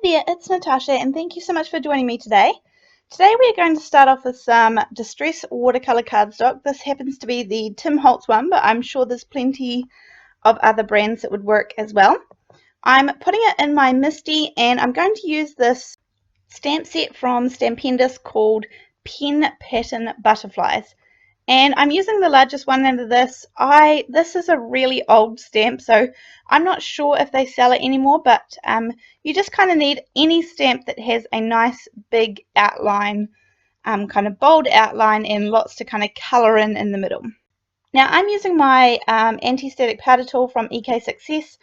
there, it's Natasha and thank you so much for joining me today. Today we are going to start off with some Distress watercolour cardstock. This happens to be the Tim Holtz one, but I'm sure there's plenty of other brands that would work as well. I'm putting it in my Misty and I'm going to use this stamp set from Stampendous called Pen Pattern Buterflies. And I'm using the largest one out of this. This is a really old stamp, so I'm not sure if they sell it anymore, but you just kind of need any stamp that has a nice big outline, kind of bold outline and lots to kind of colour in the middle. Now I'm using my anti-static powder tool from EK Success.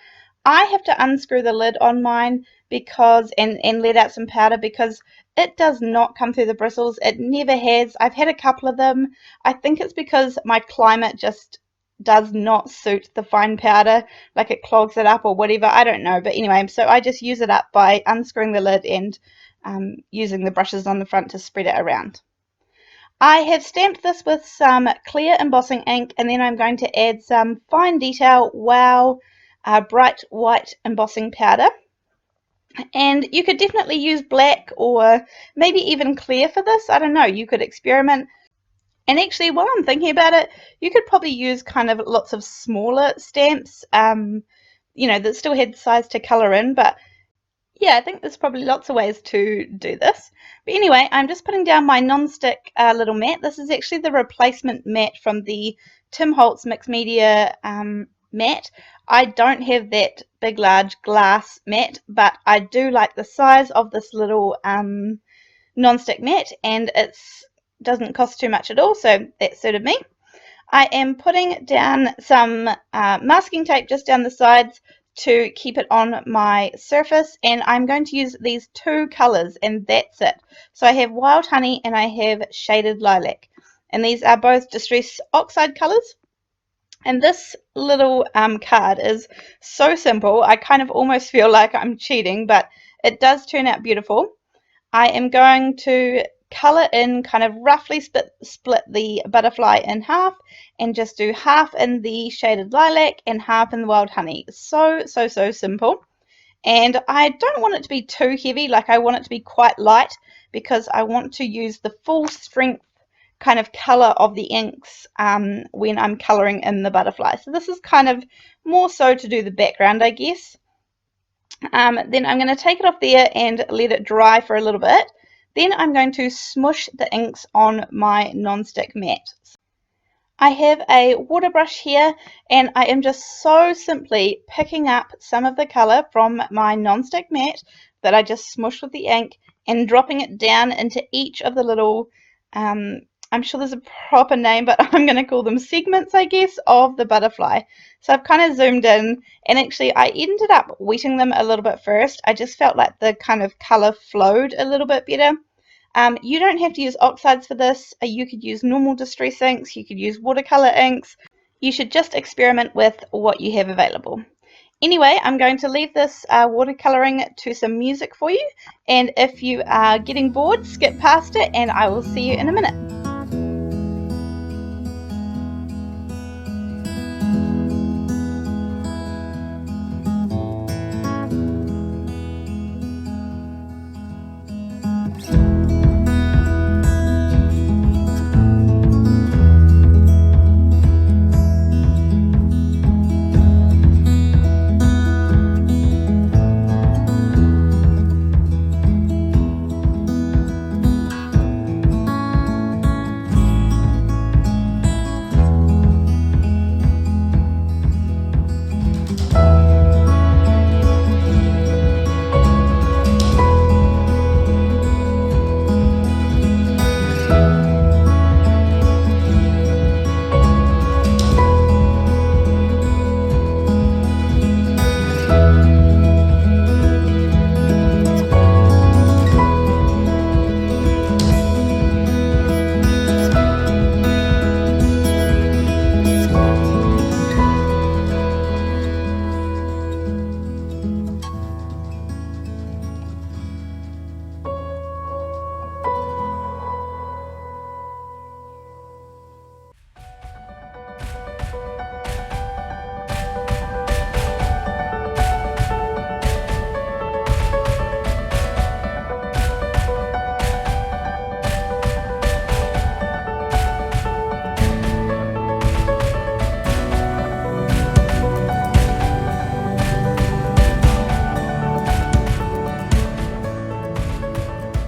I have to unscrew the lid on mine because and let out some powder because it does not come through the bristles. It never has. I've had a couple of them. I think it's because my climate just does not suit the fine powder, like it clogs it up or whatever. I don't know, but anyway, so I just use it up by unscrewing the lid and using the brushes on the front to spread it around. I have stamped this with some clear embossing ink, and then I'm going to add some fine detail wow bright white embossing powder. And you could definitely use black or maybe even clear for this. I don't know, you could experiment. And actually, while I'm thinking about it, you could probably use kind of lots of smaller stamps, you know, that still had size to colour in. But yeah, I think there's probably lots of ways to do this. But anyway, I'm just putting down my non-stick little mat. This is actually the replacement mat from the Tim Holtz Mixed Media mat. I don't have that big large glass mat, but I do like the size of this little non-stick mat, and it doesn't cost too much at all, so that suited me. I am putting down some masking tape just down the sides to keep it on my surface, and I'm going to use these two colours and that's it. So I have Wild Honey and I have Shaded Lilac, and these are both Distress Oxide colours. And this little card is so simple, I kind of almost feel like I'm cheating, but it does turn out beautiful. I am going to colour in, kind of roughly split the butterfly in half and just do half in the Shaded Lilac and half in the Wild Honey. So simple. And I don't want it to be too heavy, like I want it to be quite light because I want to use the full strength kind of colour of the inks when I'm colouring in the butterfly. So this is kind of more so to do the background, I guess. Then I'm going to take it off there and let it dry for a little bit. Then I'm going to smush the inks on my non-stick mat. I have a water brush here and I am just so simply picking up some of the colour from my non-stick mat that I just smushed with the ink and dropping it down into each of the little I'm sure there's a proper name, but I'm going to call them segments, I guess, of the butterfly. So I've kind of zoomed in, and actually I ended up wetting them a little bit first. I just felt like the kind of colour flowed a little bit better. You don't have to use oxides for this. You could use normal distress inks. You could use watercolour inks. You should just experiment with what you have available. Anyway, I'm going to leave this watercolouring to some music for you, and if you are getting bored, skip past it, and I will see you in a minute.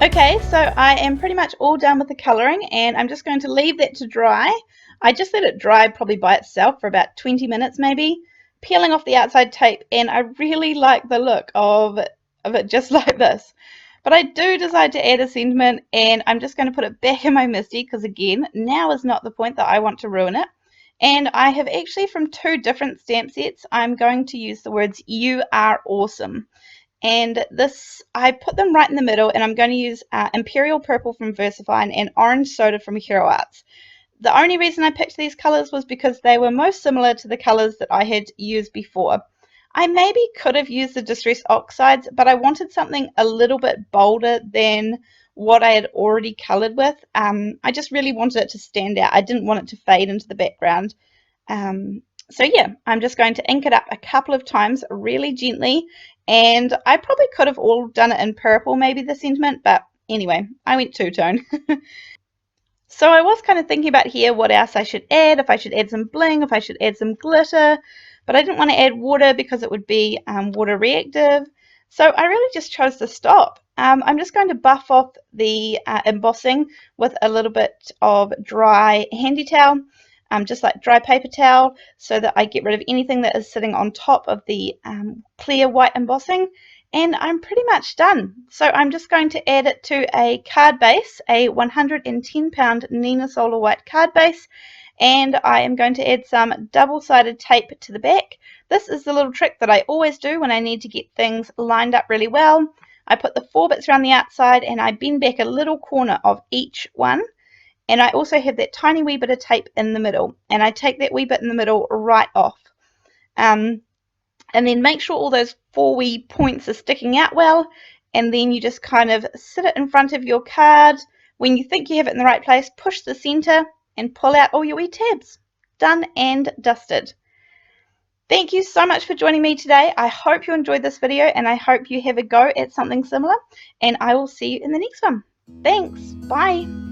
Okay, so I am pretty much all done with the colouring, and I'm just going to leave that to dry. I just let it dry probably by itself for about 20 minutes maybe, peeling off the outside tape, and I really like the look of it just like this. But I do decide to add a sentiment, and I'm just going to put it back in my MISTI because, again, now is not the point that I want to ruin it. And I have actually, from 2 different stamp sets, I'm going to use the words "You are awesome." And this, I put them right in the middle, and I'm going to use Imperial Purple from Versafine and Orange Soda from Hero Arts. The only reason I picked these colors was because they were most similar to the colors that I had used before. I maybe could have used the Distress Oxides, but I wanted something a little bit bolder than what I had already colored with. I just really wanted it to stand out. I didn't want it to fade into the background. Um, so yeah, I'm just going to ink it up a couple of times really gently, and I probably could have all done it in purple, maybe the sentiment, but anyway, I went two-tone. So I was kind of thinking about here what else I should add, if I should add some bling, if I should add some glitter, but I didn't want to add water because it would be water reactive. So I really just chose to stop. I'm just going to buff off the embossing with a little bit of dry handy towel, just like dry paper towel, so that I get rid of anything that is sitting on top of the clear white embossing. And I'm pretty much done. So I'm just going to add it to a card base, a 110-pound Nina Solar White card base, and I am going to add some double-sided tape to the back. This is the little trick that I always do when I need to get things lined up really well. I put the 4 bits around the outside, and I bend back a little corner of each one, and I also have that tiny wee bit of tape in the middle, and I take that wee bit in the middle right off. And then make sure all those 4 wee points are sticking out well, and then you just kind of sit it in front of your card. When you think you have it in the right place, push the center and pull out all your wee tabs. Done and dusted. Thank you so much for joining me today. I hope you enjoyed this video, and I hope you have a go at something similar, and I will see you in the next one. Thanks. Bye.